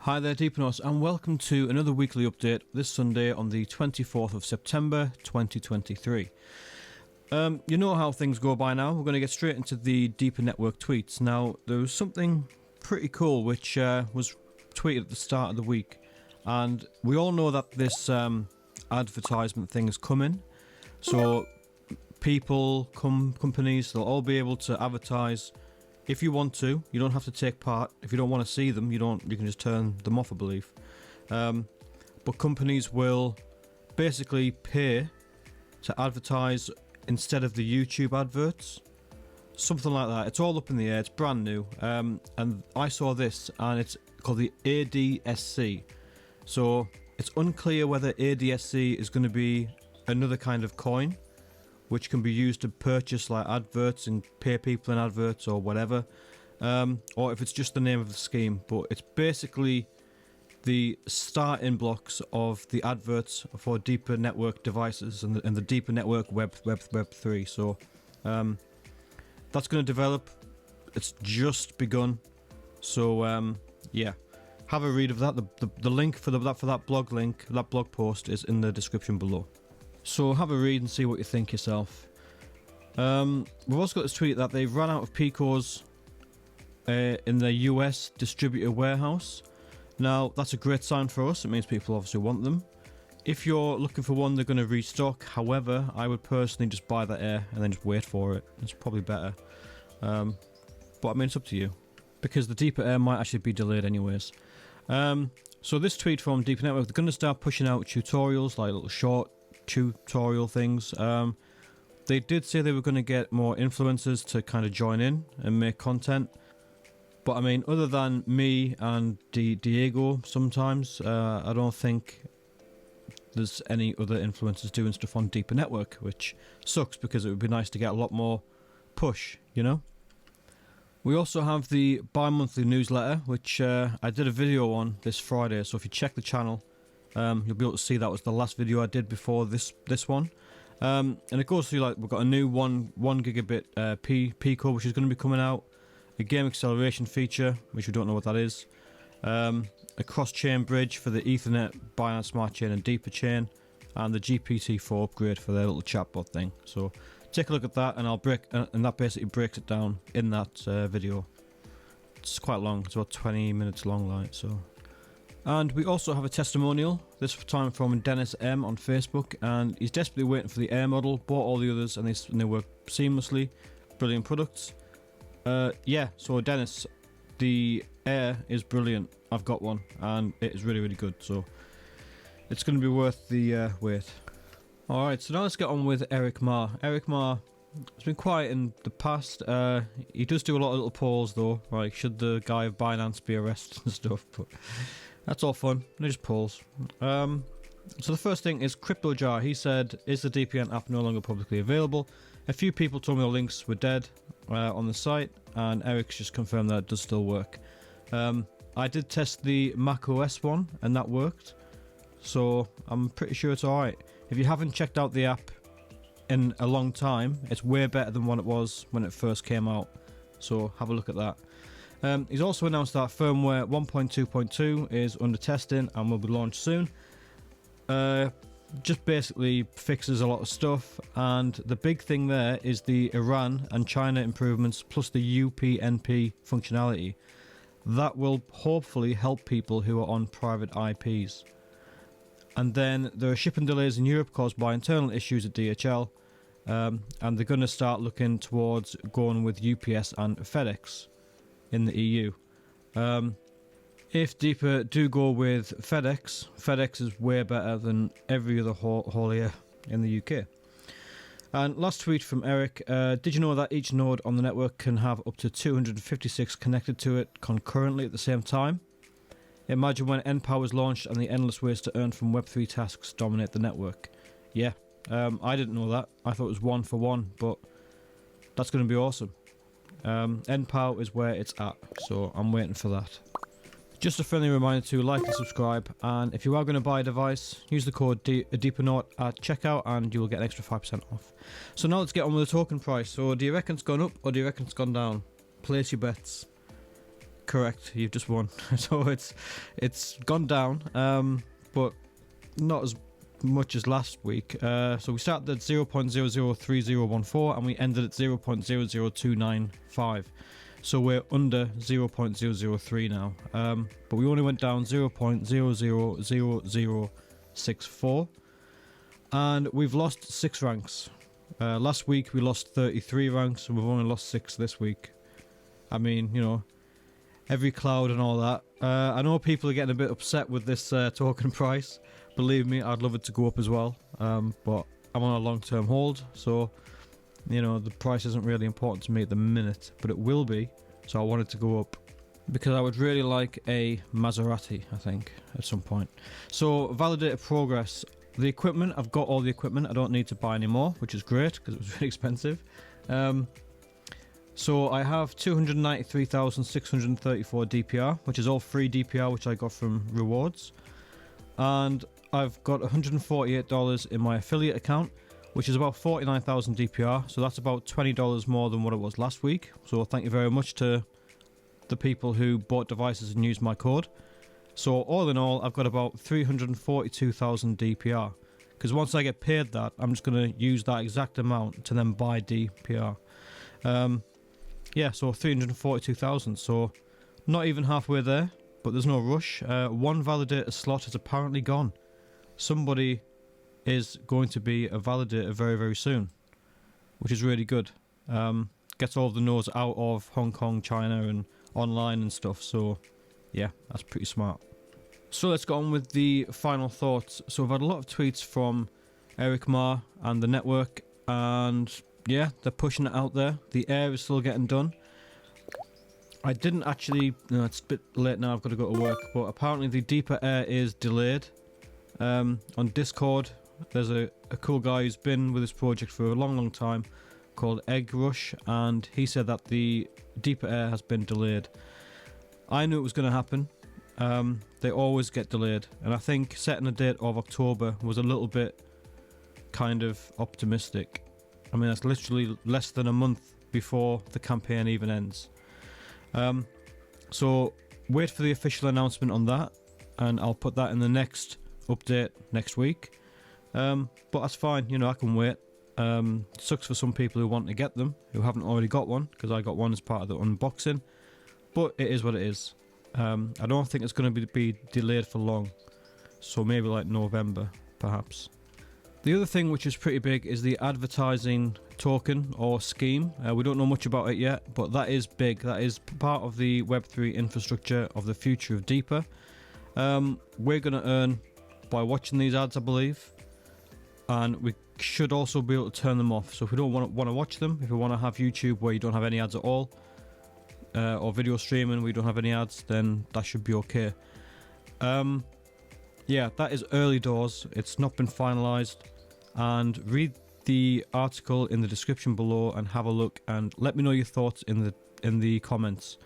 Hi there, DeeperNaut, and welcome to another weekly update this Sunday on the 24th of September 2023. You know how things go by now. We're going to get straight into the Deeper Network tweets. Now, there was something pretty cool which was tweeted at the start of the week, and we all know that this advertisement thing is coming. So people, companies, they'll all be able to advertise. If you want to, you don't have to take part. If you don't want to see them, you can just turn them off, I believe. But companies will basically pay to advertise instead of the YouTube adverts. Something like that. It's all up in the air. It's brand new. And I saw this, and it's called the ADSC. So it's unclear whether ADSC is going to be another kind of coin, which can be used to purchase like adverts and pay people in adverts or whatever, or if it's just the name of the scheme. But it's basically the starting blocks of the adverts for Deeper Network devices and the Deeper Network Web 3. So that's going to develop. It's just begun. So yeah, have a read of that. The link for that blog post is in the description below. So have a read and see what you think yourself. We've also got this tweet that they've run out of Picos in the US distributor warehouse. Now, that's a great sign for us. It means people obviously want them. If you're looking for one, they're going to restock. However, I would personally just buy that Air and then just wait for it. It's probably better. But I mean, it's up to you, because the Deeper Air might actually be delayed anyways. So this tweet from Deeper Network, they're going to start pushing out tutorials, like little short tutorial things. They did say they were going to get more influencers to kind of join in and make content, but I mean, other than me and Diego sometimes, I don't think there's any other influencers doing stuff on Deeper Network, which sucks because it would be nice to get a lot more push, you know. We also have the bi-monthly newsletter, which I did a video on this Friday, so if you check the channel, you'll be able to see that was the last video I did before this one. And it goes through, like, we've got a new 1 gigabit Pico, which is going to be coming out, a game acceleration feature, which we don't know what that is, a cross-chain bridge for the Ethernet, Binance Smart Chain and Deeper Chain, and the GPT-4 upgrade for their little chatbot thing. So take a look at that, and and that basically breaks it down in that video. It's quite long. It's about 20 minutes long, like so. And we also have a testimonial, this time from Dennis M on Facebook, and he's desperately waiting for the Air model, bought all the others, and they work seamlessly. Brilliant products. Yeah, so Dennis, the Air is brilliant. I've got one, and it is really, really good, so it's going to be worth the wait. Alright, so now let's get on with Eric Ma. Eric Ma has been quiet in the past. He does do a lot of little polls, though, like, should the guy of Binance be arrested and stuff, but that's all fun. They're just polls. So the first thing is CryptoJar. He said, is the DPN app no longer publicly available? A few people told me the links were dead on the site, and Eric's just confirmed that it does still work. I did test the macOS one, and that worked. So I'm pretty sure it's alright. If you haven't checked out the app in a long time, it's way better than what it was when it first came out. So have a look at that. He's also announced that firmware 1.2.2 is under testing and will be launched soon. Just basically fixes a lot of stuff, and the big thing there is the Iran and China improvements plus the UPnP functionality. That will hopefully help people who are on private IPs. And then there are shipping delays in Europe caused by internal issues at DHL, and they're going to start looking towards going with UPS and FedEx in the EU. If Deeper do go with FedEx is way better than every other haulier in the UK. And last tweet from Eric, did you know that each node on the network can have up to 256 connected to it concurrently at the same time? Imagine when NPower is launched and the endless ways to earn from Web3 tasks dominate the network. Yeah, I didn't know that. I thought it was 1 for 1, but that's going to be awesome. NPower is where it's at, so I'm waiting for that. Just a friendly reminder to like and subscribe, and if you are going to buy a device, use the code DeeperNaut at checkout and you will get an extra 5% off. So now let's get on with the token price. So do you reckon it's gone up or do you reckon it's gone down? Place your bets. Correct, you've just won. So it's gone down, but not as much as last week. So we started at 0.003014 and we ended at 0.00295. So we're under 0.003 now, but we only went down 0.000064, and we've lost 6 ranks. Last week we lost 33 ranks, and we've only lost 6 this week. I mean, you know, every cloud and all that. I know people are getting a bit upset with this token price. Believe me, I'd love it to go up as well, but I'm on a long-term hold, so you know the price isn't really important to me at the minute, but it will be. So I want it to go up because I would really like a Maserati, I think, at some point. So validated progress. The equipment, I've got all the equipment. I don't need to buy any more, which is great because it was really expensive. So I have 293,634 DPR, which is all free DPR, which I got from rewards. And I've got $148 in my affiliate account, which is about 49,000 DPR. So that's about $20 more than what it was last week. So thank you very much to the people who bought devices and used my code. So all in all, I've got about 342,000 DPR. Because once I get paid that, I'm just going to use that exact amount to then buy DPR. Yeah, so 342,000. So not even halfway there, but there's no rush. One validator slot has apparently gone. Somebody is going to be a validator very, very soon, which is really good. Gets all of the nodes out of Hong Kong, China, and online and stuff. So yeah, that's pretty smart. So let's get on with the final thoughts. So I've had a lot of tweets from Eric Ma and the network, and yeah, they're pushing it out there. The air is still getting done. I didn't actually, no, it's a bit late now, I've got to go to work, but apparently the deeper air is delayed. On Discord, there's a cool guy who's been with this project for a long, long time called Egg Rush, and he said that the deeper air has been delayed. I knew it was going to happen. They always get delayed, and I think setting a date of October was a little bit kind of optimistic. I mean, that's literally less than a month before the campaign even ends. So wait for the official announcement on that, and I'll put that in the next update next week. But that's fine, you know, I can wait. Sucks for some people who want to get them, who haven't already got one, because I got one as part of the unboxing. But it is what it is. I don't think it's going to be delayed for long. So maybe like November, perhaps. The other thing which is pretty big is the advertising token or scheme. We don't know much about it yet, but that is big. That is part of the Web3 infrastructure of the future of Deeper. We're going to earn by watching these ads, I believe. And we should also be able to turn them off. So if we don't want to watch them, if we want to have YouTube where you don't have any ads at all, or video streaming where you don't have any ads, then that should be okay. Yeah, that is early doors. It's not been finalized. And read the article in the description below and have a look and let me know your thoughts in the comments.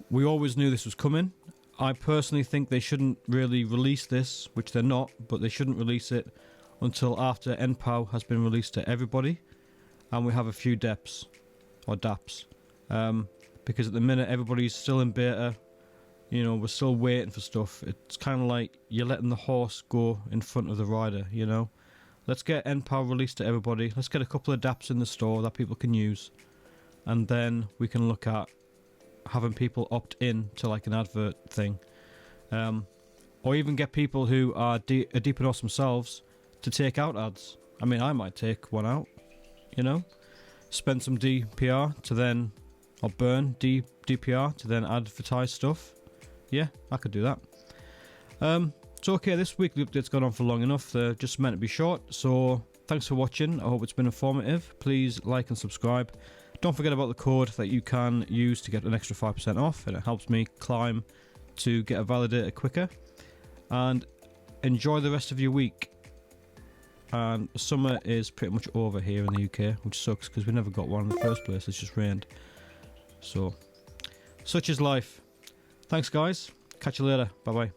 We always knew this was coming. I personally think they shouldn't really release this, which they're not, but they shouldn't release it until after NPOW has been released to everybody and we have a few DEPs or DApps, because at the minute everybody's still in beta. You know, we're still waiting for stuff. It's kind of like you're letting the horse go in front of the rider, you know. Let's get NPOW released to everybody. Let's get a couple of DApps in the store that people can use. And then we can look at having people opt in to like an advert thing. Or even get people who are DeeperNaut themselves to take out ads. I mean, I might take one out, you know. Spend some DPR to then, or burn DPR to then advertise stuff. Yeah, I could do that. So okay, this weekly update's gone on for long enough. They're just meant to be short. So thanks for watching. I hope it's been informative. Please like and subscribe. Don't forget about the code that you can use to get an extra 5% off, and it helps me climb to get a validator quicker. And enjoy the rest of your week. And summer is pretty much over here in the UK, which sucks because we never got one in the first place. It's just rained. So, such is life. Thanks, guys. Catch you later. Bye-bye.